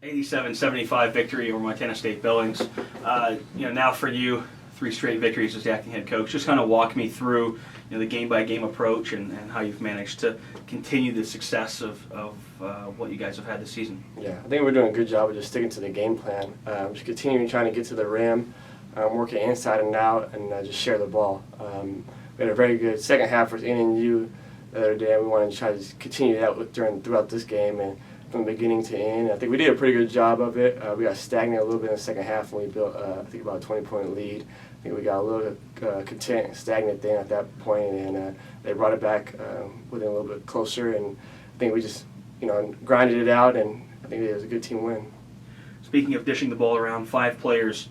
87-75 victory over Montana State Billings. Now for you, 3 straight victories as the acting head coach. Just kind of walk me through, the game-by-game approach and how you've managed to continue the success of what you guys have had this season. Yeah, I think we're doing a good job of just sticking to the game plan. Just continuing trying to get to the rim, working inside and out, and just share the ball. We had a very good second half versus NNU the other day. We wanted to try to continue that throughout this game and from beginning to end. I think we did a pretty good job of it. We got stagnant a little bit in the second half, and we built, I think, about a 20-point lead. I think we got a little content and stagnant then at that point, and they brought it back within a little bit closer. And I think we just, grinded it out, and I think it was a good team win. Speaking of dishing the ball around, 5 players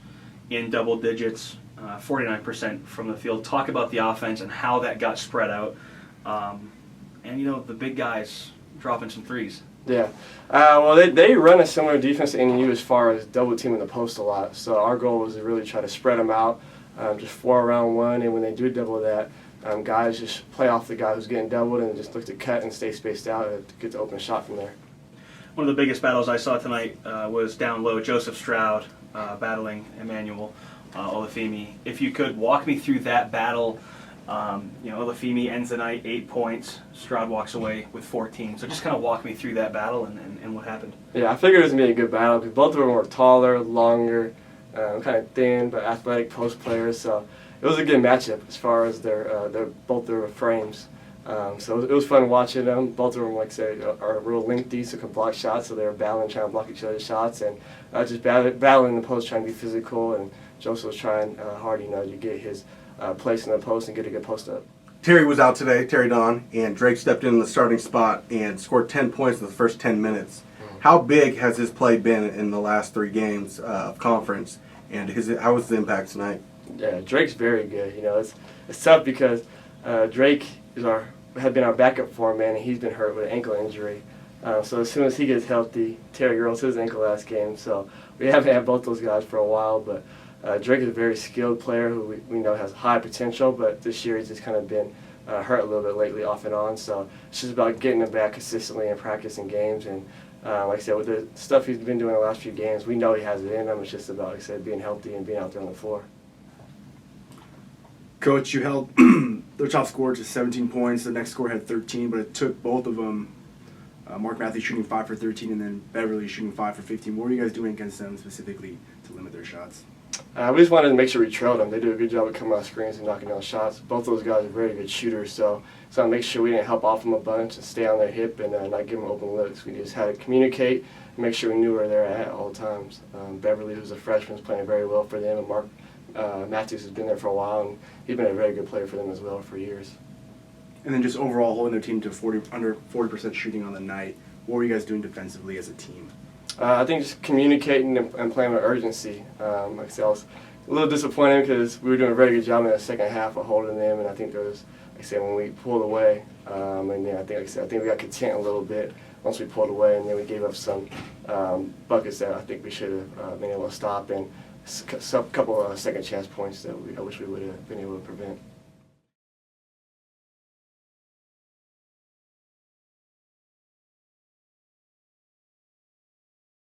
in double digits, 49% from the field. Talk about the offense and how that got spread out. The big guys dropping some threes. Yeah. Well, they run a similar defense to NU as far as double teaming the post a lot. So our goal was to really try to spread them out, just 4 around 1. And when they do double that, guys just play off the guy who's getting doubled and just look to cut and stay spaced out to get the open shot from there. One of the biggest battles I saw tonight was down low, Joseph Stroud battling Emmanuel Olafimi. If you could walk me through that battle. Olafimi ends the night 8 points. Stroud walks away with 14. So just kind of walk me through that battle and what happened. Yeah, I figured it was going to be a good battle because both of them were taller, longer, kind of thin, but athletic post players. So it was a good matchup as far as both their frames. So it was fun watching them. Both of them, like I say, are real lengthy, so can block shots. So they were battling, trying to block each other's shots, and just battling the post, trying to be physical. And Joseph was trying hard, to get his place in the post and get a good post up. Terry was out today, Terry Don, and Drake stepped in the starting spot and scored 10 points in the first 10 minutes. How big has his play been in the last 3 games of conference, and how was the impact tonight? Yeah, Drake's very good. It's tough because Drake had been our backup for him, and he's been hurt with an ankle injury. So as soon as he gets healthy, Terry rolls his ankle last game. So we haven't had both those guys for a while, but Drake is a very skilled player who we know has high potential, but this year he's just kind of been hurt a little bit lately off and on. So it's just about getting him back consistently and practicing games. And like I said, with the stuff he's been doing the last few games, we know he has it in him. It's just about, like I said, being healthy and being out there on the floor. Coach, you held their top scorer to 17 points. The next score had 13, but it took both of them, Mark Matthews shooting 5 for 13 and then Beverly shooting 5 for 15. What were you guys doing against them specifically to limit their shots? We just wanted to make sure we trailed them. They do a good job of coming off screens and knocking down shots. Both those guys are very good shooters, so to make sure we didn't help off them a bunch and stay on their hip and not give them open looks. We just had to communicate and make sure we knew where they were at all times. Beverly, who's a freshman, is playing very well for them, and Mark Matthews has been there for a while, and he's been a very good player for them as well for years. And then just overall holding their team to under 40% shooting on the night. What were you guys doing defensively as a team? I think just communicating and playing with urgency. Like I said, I was a little disappointed because we were doing a very good job in the second half of holding them, and I think there was, like I said, when we pulled away, and then I think we got content a little bit once we pulled away, and then we gave up some buckets that I think we should have been able to stop, and a couple of second chance points that I wish we would have been able to prevent.